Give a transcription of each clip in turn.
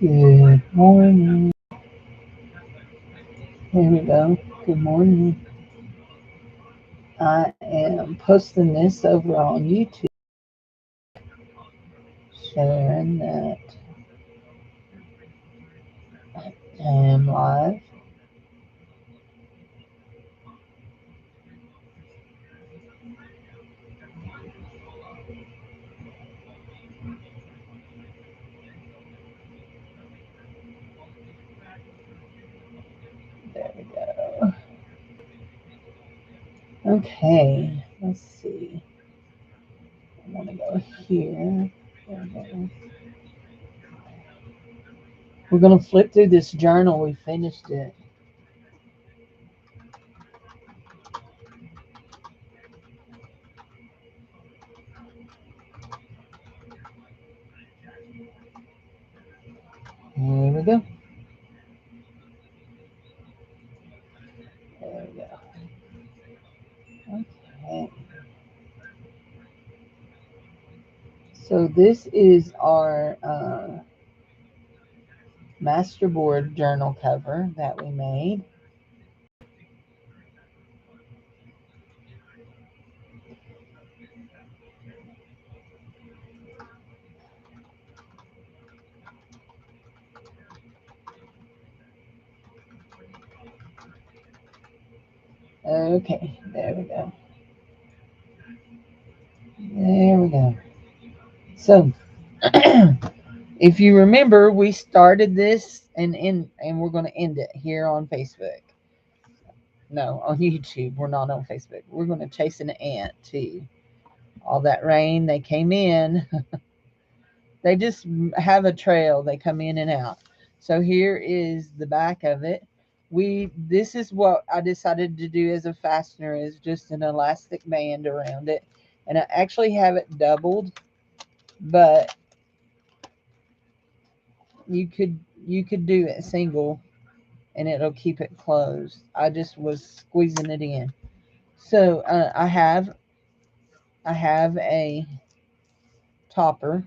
Good morning. Here we go. Good morning. I am posting this over on YouTube, sharing that I am live. There we go. Okay, let's see. I want to go here. There we go. We're going to flip through this journal. We finished it. Here we go. There we go. Okay. So this is our Masterboard journal cover that we made. Okay, there we go. There we go. So, if you remember, we started this and we're going to end it here on Facebook. No, on YouTube. We're not on Facebook. We're going to chase an ant too. All that rain, they came in. They just have a trail. They come in and out. So here is the back of it. This is what I decided to do as a fastener, is just an elastic band around it. And I actually have it doubled, but you could do it single and it'll keep it closed. I just was squeezing it in. So I have a topper,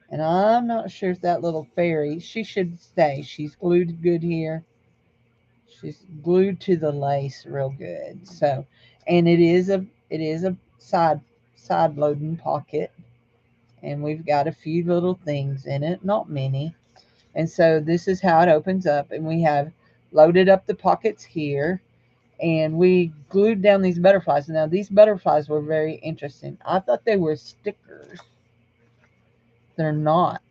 and I'm not sure if that little fairy, she should stay. She's glued good here. She's glued to the lace real good. So, and it is a side loading pocket, and we've got a few little things in it, not many. And so this is how it opens up, and we have loaded up the pockets here, and we glued down these butterflies. Now these butterflies were very interesting. I thought they were stickers. They're not.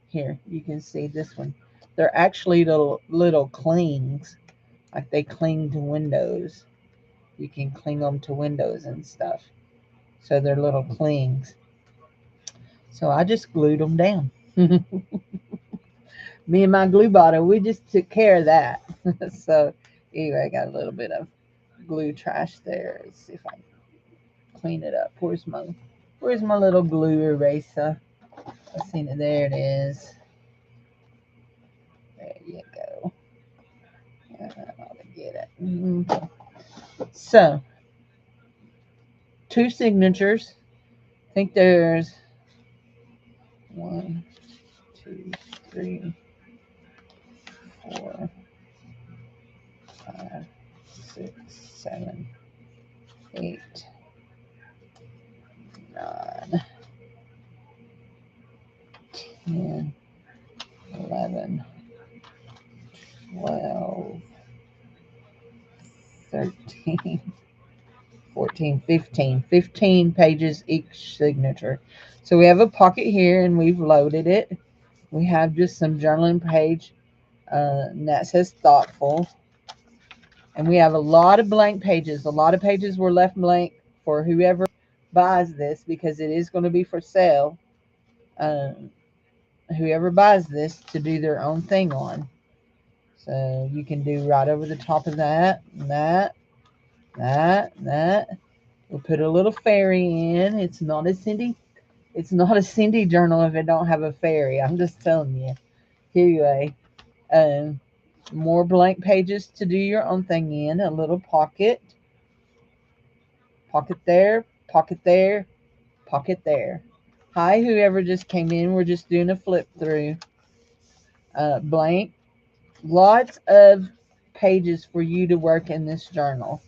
Here, you can see this one. They're actually little clings, like they cling to windows. You can cling them to windows and stuff. So they're little clings. So I just glued them down. Me and my glue bottle, we just took care of that. So anyway, I got a little bit of glue trash there. Let's see if I can clean it up. Where's my little glue eraser? Let's see. There it is. There you go. I ought to get it. Okay. So, two signatures. I think there's 1, 2, 3, 4, 5, 6, 7, 8, 9, 10, 11, 12, 13, 14, 15. 15 pages each signature. So we have a pocket here, and we've loaded it. We have just some journaling page, and that says thoughtful. And we have a lot of blank pages. A lot of pages were left blank for whoever buys this, because it is going to be for sale. Um, Whoever buys this to do their own thing on. So you can do right over the top of that, and that, that. We'll put a little fairy in. It's not a Cindy. It's not a Cindy journal if it don't have a fairy. I'm just telling you. Anyway, um, more blank pages to do your own thing in. A little pocket. Pocket there. Pocket there. Pocket there. Hi, whoever just came in. We're just doing a flip through. blank. Lots of pages for you to work in this journal.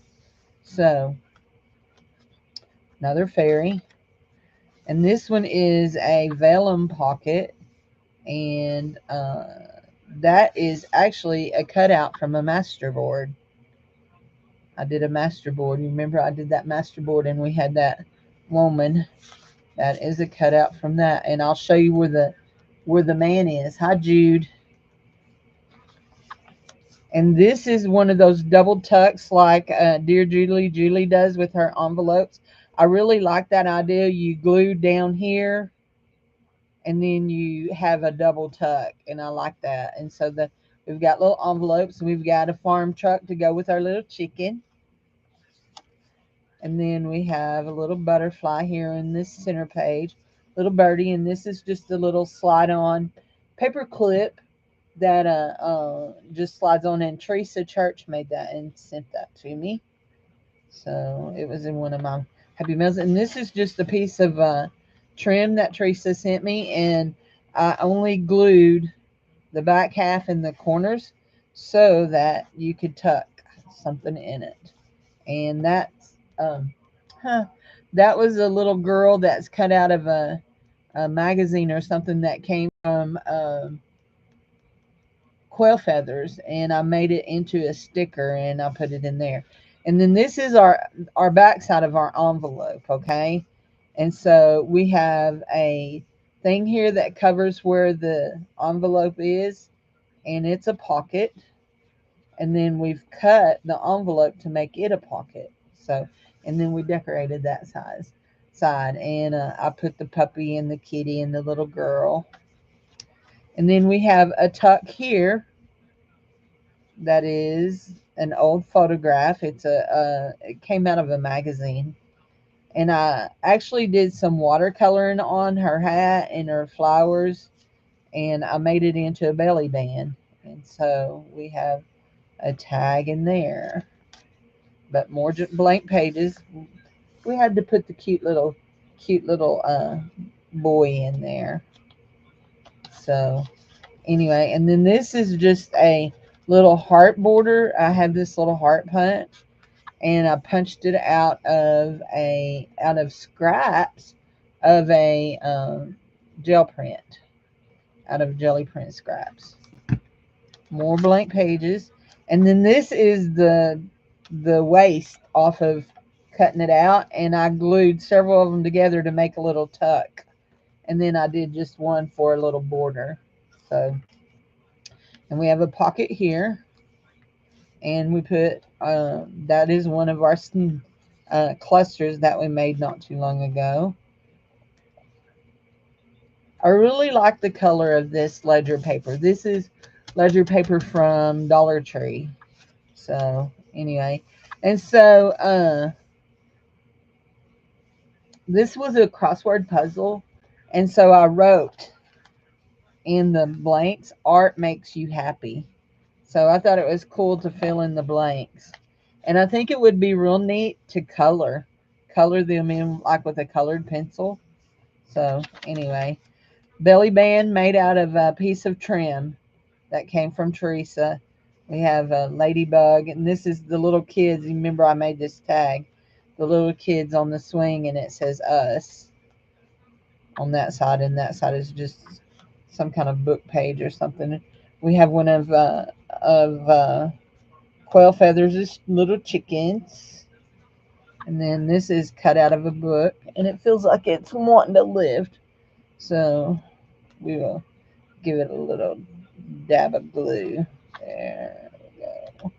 So, another fairy. And this one is a vellum pocket. And that is actually a cutout from a masterboard. I did a masterboard. You remember I did that masterboard and we had that woman. That is a cutout from that. And I'll show you where the man is. Hi, Jude. And this is one of those double tucks like Dear Julie does with her envelopes. I really like that idea. You glue down here and then you have a double tuck, and I like that. And so we've got little envelopes, and we've got a farm truck to go with our little chicken. And then we have a little butterfly here in this center page, little birdie, and this is just a little slide-on paper clip that just slides on. And Teresa Church made that and sent that to me, so it was in one of my happy meals. And this is just a piece of trim that Teresa sent me, and I only glued the back half and the corners so that you could tuck something in it. And huh, that was a little girl that's cut out of a magazine or something that came from quail feathers, and I made it into a sticker and I put it in there. And then this is our back side of our envelope, okay? And so we have a thing here that covers where the envelope is, and it's a pocket. And then we've cut the envelope to make it a pocket. So, and then we decorated that side, and I put the puppy and the kitty and the little girl. And then we have a tuck here that is an old photograph. It came out of a magazine, and I actually did some watercoloring on her hat and her flowers, and I made it into a belly band. And so we have a tag in there, but more blank pages. We had to put the cute little boy in there. So anyway, and then this is just a little heart border. I have this little heart punch, and I punched it out of scraps of a gel print, out of jelly print scraps. More blank pages, and then this is the waist off of cutting it out, and I glued several of them together to make a little tuck, and then I did just one for a little border. So, and we have a pocket here, and we put that is one of our clusters that we made not too long ago. I really like the color of this ledger paper. This is ledger paper from Dollar Tree. So anyway, and so this was a crossword puzzle, and so I wrote in the blanks, "Art makes you happy." So I thought it was cool to fill in the blanks. And I think it would be real neat to color them in like with a colored pencil. So anyway, belly band made out of a piece of trim that came from Teresa. We have a ladybug, and this is the little kids. You remember I made this tag, the little kids on the swing, and it says us on that side, and that side is just some kind of book page or something. We have one of quail feathers, is little chickens. And then this is cut out of a book, and it feels like it's wanting to lift. So we will give it a little dab of glue. There we go.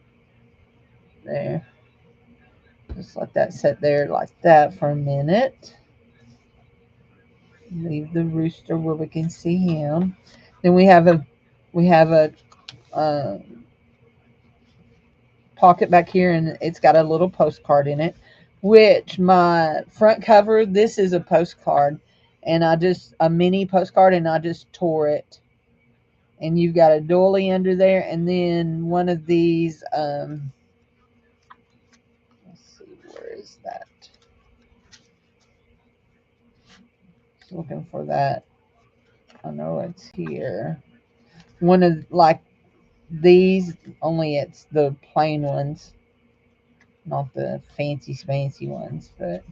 There. Just let that sit there like that for a minute. Leave the rooster where we can see him. Then we have a uh, pocket back here, and it's got a little postcard in it, which my front cover, this is a postcard, and a mini postcard, and I just tore it. And you've got a doily under there, and then one of these, let's see, where is that? Just looking for that. I know it's here. one of like these, only it's the plain ones, not the fancy ones, but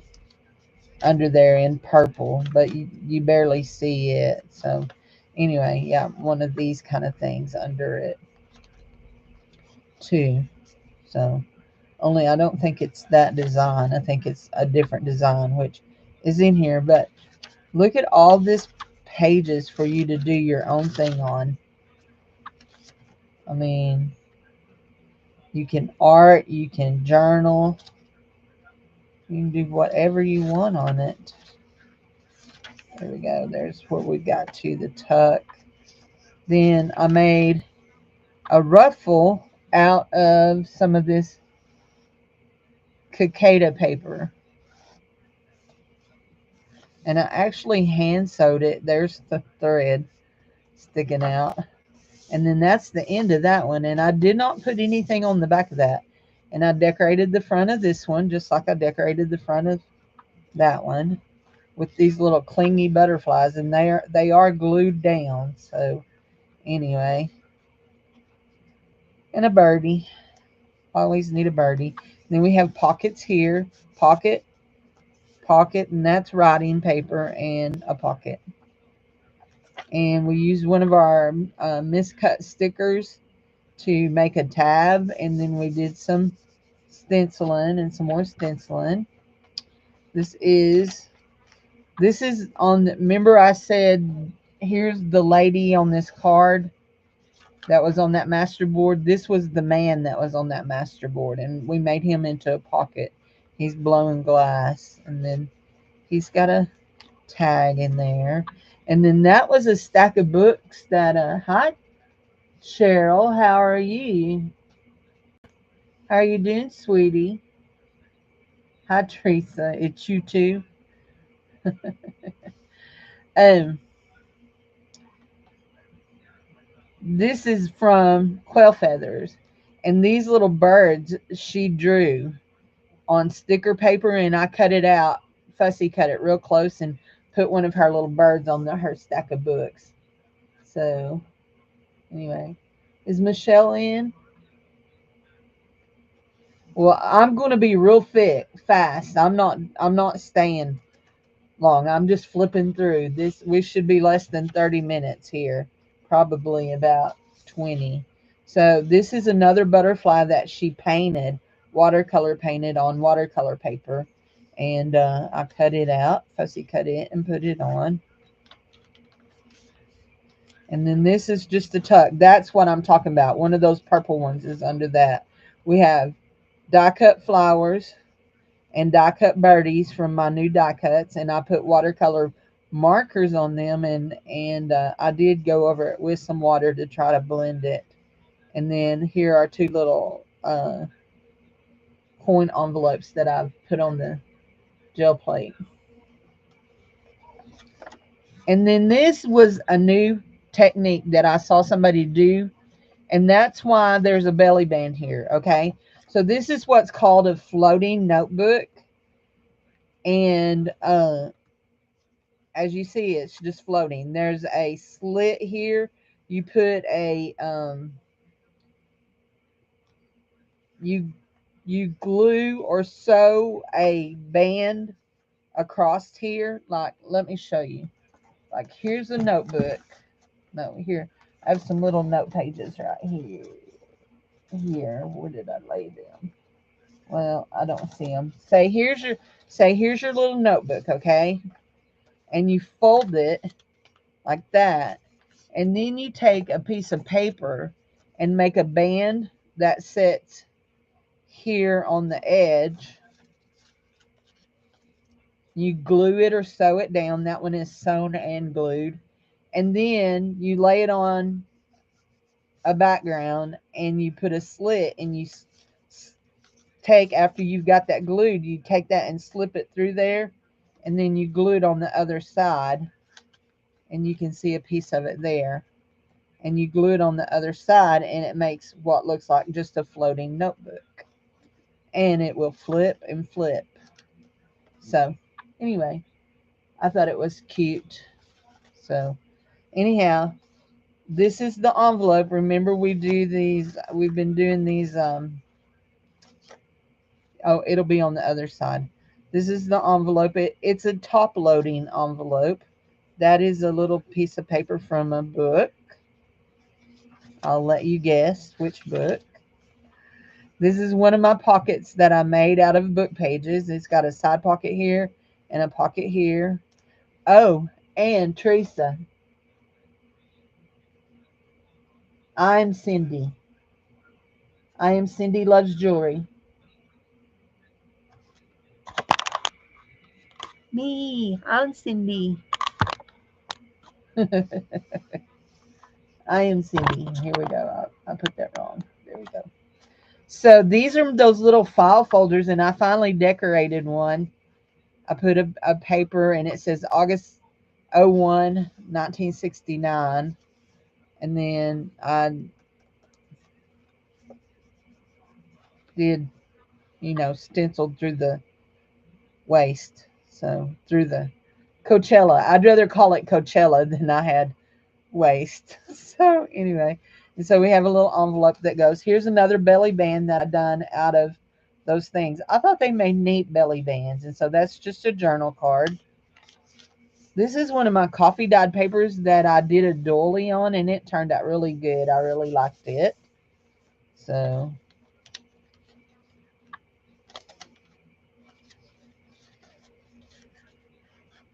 under there in purple, but you barely see it. So anyway, yeah, one of these kind of things under it too. So only I don't think it's that design. I think it's a different design, which is in here. But look at all this pages for you to do your own thing on. I mean, you can art, you can journal, you can do whatever you want on it. There we go. There's where we got to the tuck. Then I made a ruffle out of some of this cicada paper. And I actually hand sewed it. There's the thread sticking out. And then that's the end of that one. And I did not put anything on the back of that. And I decorated the front of this one just like I decorated the front of that one with these little clingy butterflies. And they are glued down. So anyway. And a birdie. Always need a birdie. Then we have pockets here. Pocket, pocket, and that's writing paper and a pocket. And we used one of our miscut stickers to make a tab, and then we did some stenciling and some more stenciling. This is on the, remember I said here's the lady on this card that was on that Masterboard. This was the man that was on that Masterboard, and we made him into a pocket. He's blowing glass, and then he's got a tag in there. And then that was a stack of books that hi Cheryl, how are you? How are you doing, sweetie? Hi Teresa, it's you too. Um this is from Quail Feathers. And these little birds she drew on sticker paper, and I cut it out, fussy cut it real close and put one of her little birds on her stack of books. So anyway, is Michelle in? Well, I'm going to be real thick, fast. I'm not staying long. I'm just flipping through. This we should be less than 30 minutes here. Probably about 20. So this is another butterfly that she painted, watercolor painted on watercolor paper. And I cut it out, fussy cut it and put it on. And then this is just a tuck. That's what I'm talking about. One of those purple ones is under that. We have die cut flowers and die cut birdies from my new die cuts, and I put watercolor markers on them, and I did go over it with some water to try to blend it. And then here are two little coin envelopes that I've put on the gel plate. And then this was a new technique that I saw somebody do, and that's why there's a belly band here. Okay, so this is what's called a floating notebook. And as you see, it's just floating. There's a slit here. You put a you glue or sew a band across here. Like, let me show you. Like, here's a notebook. No, here I have some little note pages right here. Here, where did I lay them? Well, I don't see them. Say here's your little notebook, okay? And you fold it like that. And then you take a piece of paper and make a band that sits here on the edge. You glue it or sew it down. That one is sewn and glued. And then you lay it on a background and you put a slit, and you take, after you've got that glued, you take that and slip it through there, and then you glue it on the other side, and you can see a piece of it there. And you glue it on the other side, and it makes what looks like just a floating notebook. And it will flip and flip. So anyway, I thought it was cute. So anyhow, This is the envelope. Remember, we do these, we've been doing these, oh, it'll be on the other side. This is the envelope. It's a top loading envelope. That is a little piece of paper from a book. I'll let you guess which book. This is one of my pockets that I made out of book pages. It's got a side pocket here and a pocket here. Oh, and Teresa, I'm Cindy. I am Cindy Loves Jewelry. Me, I'm Cindy. I am Cindy. Here we go. I put that wrong. There we go. So these are those little file folders, and I finally decorated one. I put a paper, and it says August 1969. And then I did, stenciled through the waist. So through the Coachella. I'd rather call it Coachella than I had waist. So anyway, and so we have a little envelope that goes, here's another belly band that I done out of those things. I thought they made neat belly bands, and so that's just a journal card. This is one of my coffee dyed papers that I did a doily on, and it turned out really good. I really liked it. So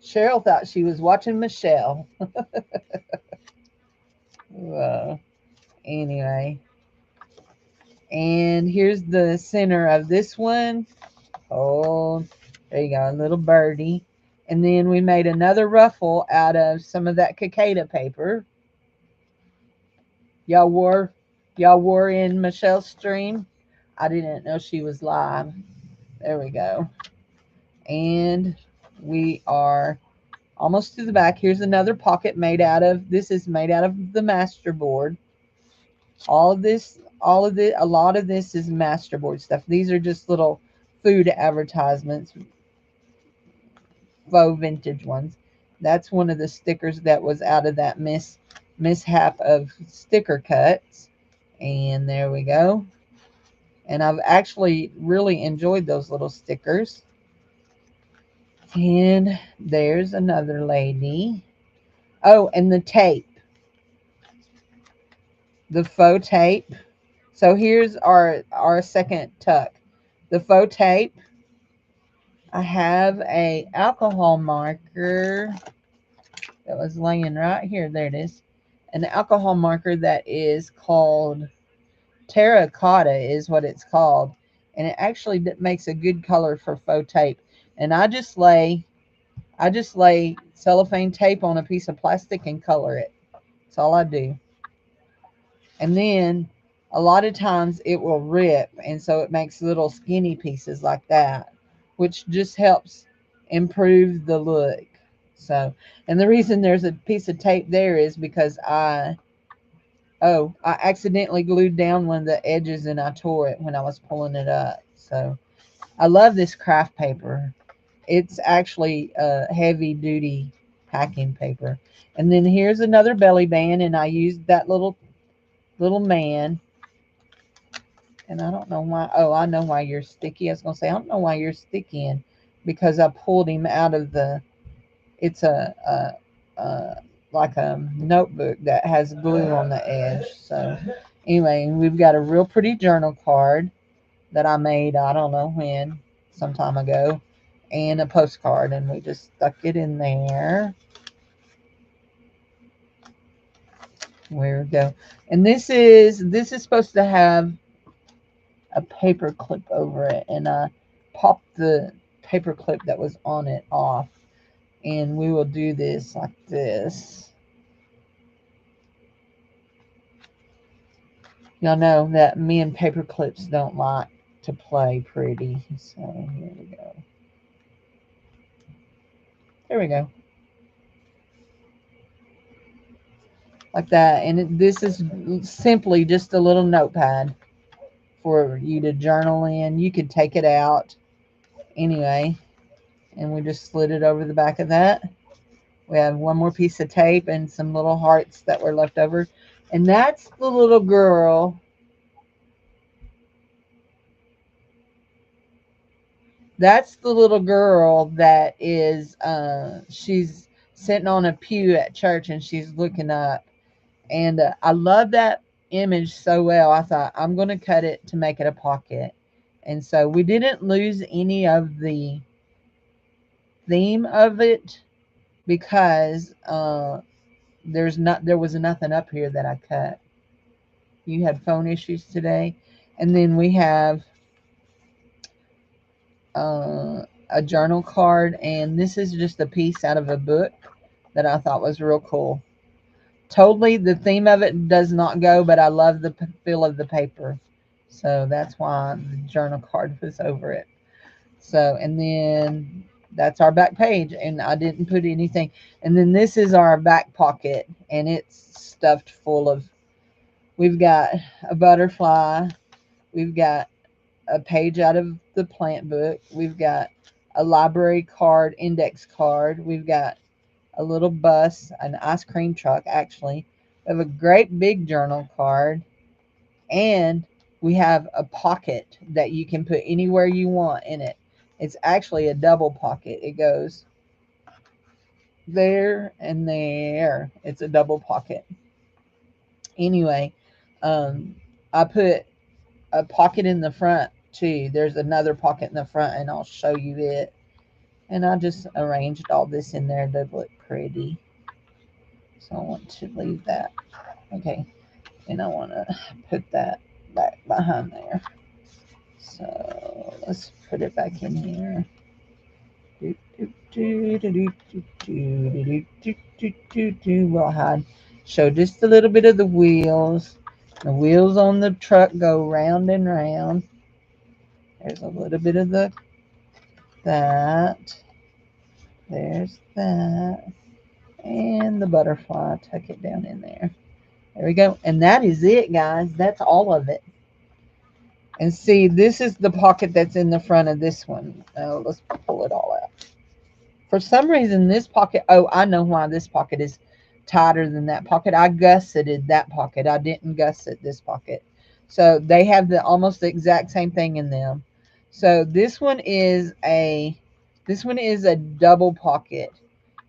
Cheryl thought she was watching Michelle. Anyway, and here's the center of this one. Oh, there you go, a little birdie. And then we made another ruffle out of some of that cicada paper. Y'all wore in Michelle's stream. I didn't know she was live. There we go. And we are almost to the back. Here's another pocket made out of, this is made out of the Masterboard. All of this, a lot of this is Masterboard stuff. These are just little food advertisements, faux vintage ones. That's one of the stickers that was out of that mishap of sticker cuts. And there we go. And I've actually really enjoyed those little stickers. And there's another lady. Oh, and the tape. The faux tape. So here's our second tuck. The faux tape. I have a alcohol marker that was laying right here. There it is. An alcohol marker that is called terracotta is what it's called. And it actually makes a good color for faux tape. And I just lay cellophane tape on a piece of plastic and color it. That's all I do. And then a lot of times it will rip, and so it makes little skinny pieces like that, which just helps improve the look. So, and the reason there's a piece of tape there is because I accidentally glued down one of the edges and I tore it when I was pulling it up. So I love this craft paper. It's actually a heavy duty packing paper. And then here's another belly band, and I used that little man. And I don't know why. Oh, I know why you're sticky. I was going to say, I don't know why you're sticking, because I pulled him out of the, it's like a notebook that has glue on the edge. So anyway, we've got a real pretty journal card that I made, I don't know when, some time ago, and a postcard, and we just stuck it in there. There we go. And this is supposed to have a paper clip over it, and I popped the paper clip that was on it off, and we will do this like this. Y'all know that me and paper clips don't like to play pretty, so here we go. There we go. Like that. And this is simply just a little notepad for you to journal in. You could take it out anyway. And we just slid it over the back of that We have one more piece of tape and some little hearts that were left over. And that's the little girl. That's the little girl that is, she's sitting on a pew at church and she's looking up. And I love that image so well. I thought, I'm going to cut it to make it a pocket. And so we didn't lose any of the theme of it because there was nothing up here that I cut. You had phone issues today. And then we have a journal card, and this is just a piece out of a book that I thought was real cool. Totally, the theme of it does not go, but I love the feel of the paper. So that's why the journal card was over it. So, and then that's our back page, and I didn't put anything. And then this is our back pocket, and it's stuffed full of, we've got a butterfly, we've got a page out of the plant book, we've got a library card, index card, we've got a little bus, an ice cream truck, actually. We have a great big journal card, and we have a pocket that you can put anywhere you want in it. It's actually a double pocket. It goes there and there. It's a double pocket. Anyway, um, I put a pocket in the front too. There's another pocket in the front, and I'll show you it. And I just arranged all this in there to look pretty. So I want to leave that. Okay. And I want to put that back behind there. So let's put it back in here. We'll hide. Show just a little bit of the wheels. The wheels on the truck go round and round. There's a little bit of that. There's that. And the butterfly. Tuck it down in there. There we go. And that is it, guys. That's all of it. And see, this is the pocket that's in the front of this one. Let's pull it all out. For some reason, this pocket, oh, I know why this pocket is tighter than that pocket. I gusseted that pocket. I didn't gusset this pocket. So they have almost the exact same thing in them. So this one is a double pocket.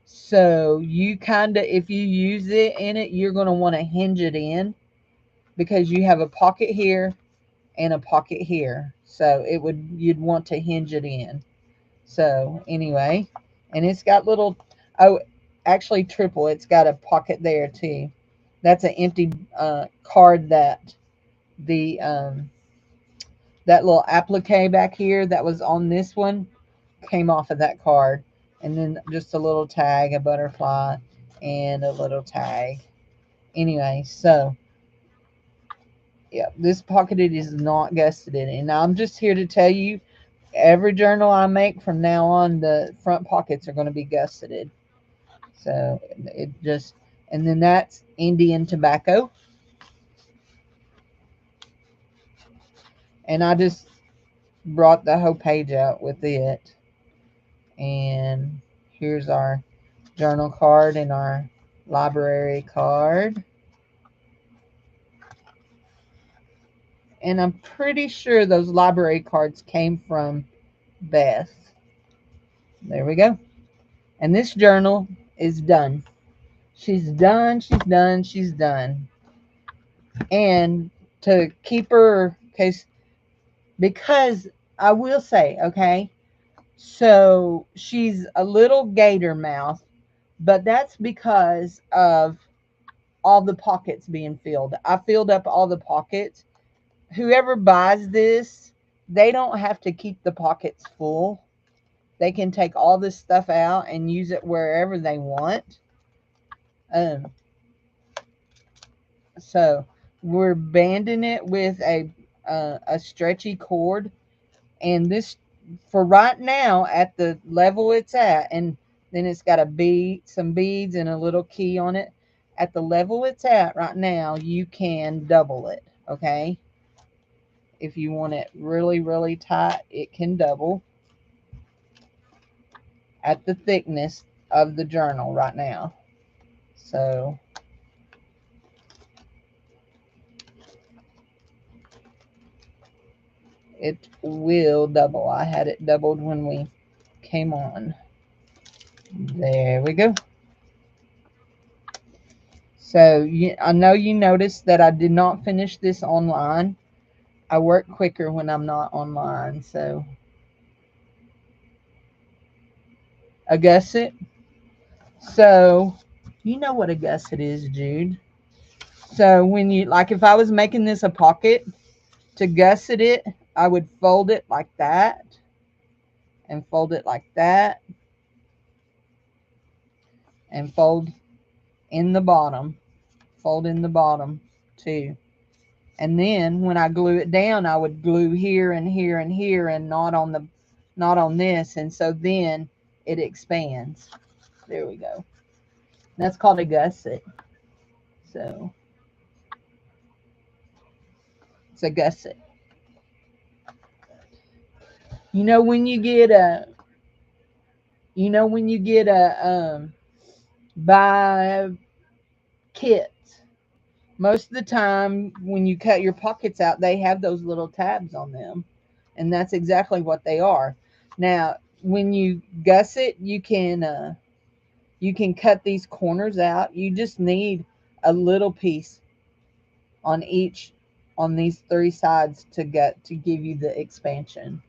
So you kind of, if you use it in it, you're going to want to hinge it in because you have a pocket here and a pocket here. So you'd want to hinge it in. So anyway, and it's got little, oh, actually triple. It's got a pocket there too. That's an empty card the that little applique back here that was on this one came off of that card. And then just a little tag, a butterfly, and a little tag. Anyway, so yeah, this pocketed is not gusseted. And I'm just here to tell you, every journal I make from now on, the front pockets are going to be gusseted. So it just, and then that's Indian tobacco. And I just brought the whole page out with it. And here's our journal card and our library card. And I'm pretty sure those library cards came from Beth. There we go. And this journal is done. She's done, she's done, she's done. And to keep her case, because I will say, okay, so she's a little gator mouth, but that's because of all the pockets being filled. I filled up all the pockets. Whoever buys this, they don't have to keep the pockets full. They can take all this stuff out and use it wherever they want. Um, so we're banding it with a stretchy cord, and this, for right now, at the level it's at, and then it's got some beads and a little key on it. At the level it's at right now, you can double it. Okay, if you want it really, really tight, it can double at the thickness of the journal right now. So it will double. I had it doubled when we came on. There we go. So I know you noticed that I did not finish this online. I work quicker when I'm not online. So a gusset. So you know what a gusset is, Jude. So when you, like, if I was making this a pocket, to gusset it, I would fold it like that and fold it like that and fold in the bottom, fold in the bottom too. And then when I glue it down, I would glue here and here and here and not on this. And so then it expands. There we go. That's called a gusset. So it's a gusset. You know when you get a buy kits, most of the time when you cut your pockets out, they have those little tabs on them, and that's exactly what they are. Now when you gusset, you can cut these corners out. You just need a little piece on each, on these three sides to give you the expansion.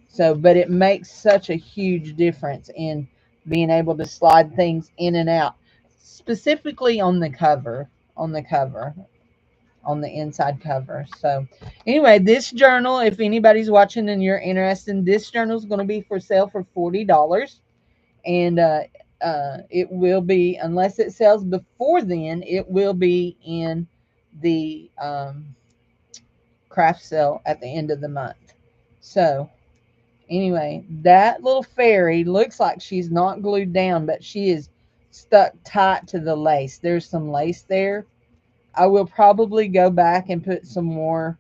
So, but it makes such a huge difference in being able to slide things in and out, specifically on the cover, on the cover, on the inside cover. So anyway, this journal, if anybody's watching and you're interested, this journal is going to be for sale for $40. And it will be, unless it sells before then, it will be in the craft sale at the end of the month. So anyway, that little fairy looks like she's not glued down, but she is stuck tight to the lace. There's some lace there. I will probably go back and put some more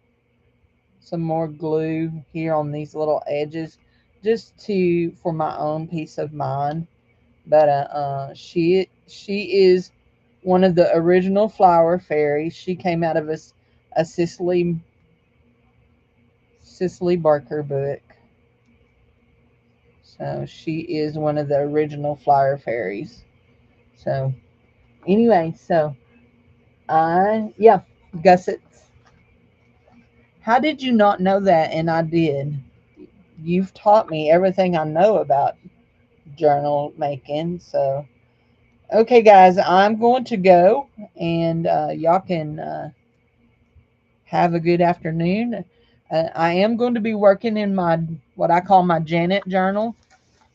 glue here on these little edges, just to, for my own peace of mind. But she is one of the original flower fairies. She came out of a Cicely Barker book. So she is one of the original flower fairies. So anyway, so yeah, gussets. How did you not know that? And I did. You've taught me everything I know about journal making. So okay, guys, I'm going to go, and y'all can have a good afternoon. I am going to be working in my, what I call my Janet journal.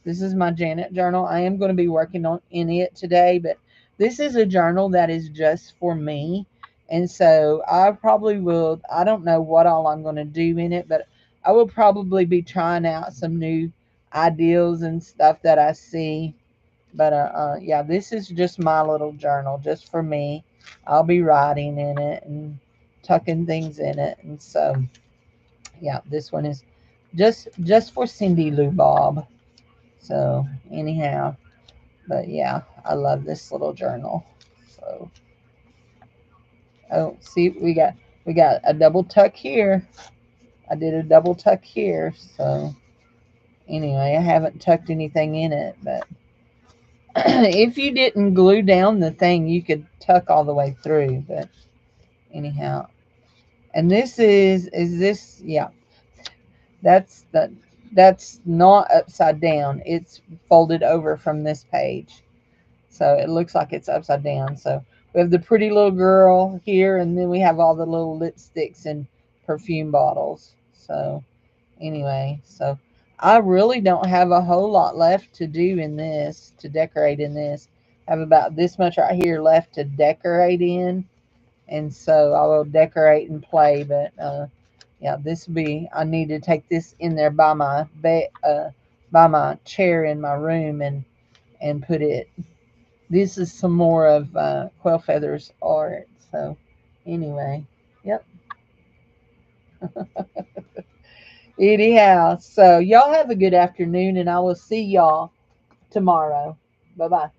This is my Janet journal. I am going to be working on in it today, but this is a journal that is just for me. And so I probably will, I don't know what all I'm going to do in it, but I will probably be trying out some new ideas and stuff that I see. But yeah, this is just my little journal, just for me. I'll be writing in it and tucking things in it. And so yeah, this one is just for Cindy Lou Bob. So anyhow, but yeah, I love this little journal. So oh, see, we got a double tuck here. I did a double tuck here. So anyway, I haven't tucked anything in it, but if you didn't glue down the thing, you could tuck all the way through. But anyhow, and this is this, yeah, that's that's not upside down. It's folded over from this page. So it looks like it's upside down. So we have the pretty little girl here, and then we have all the little lipsticks and perfume bottles. So anyway, so I really don't have a whole lot left to do in this, to decorate in this. I have about this much right here left to decorate in. And so I will decorate and play. But yeah, this will be, I need to take this in there by my by my chair in my room, and put it. This is some more of Quail Feathers art. So anyway, yep. Anyhow, so y'all have a good afternoon, and I will see y'all tomorrow. Bye bye.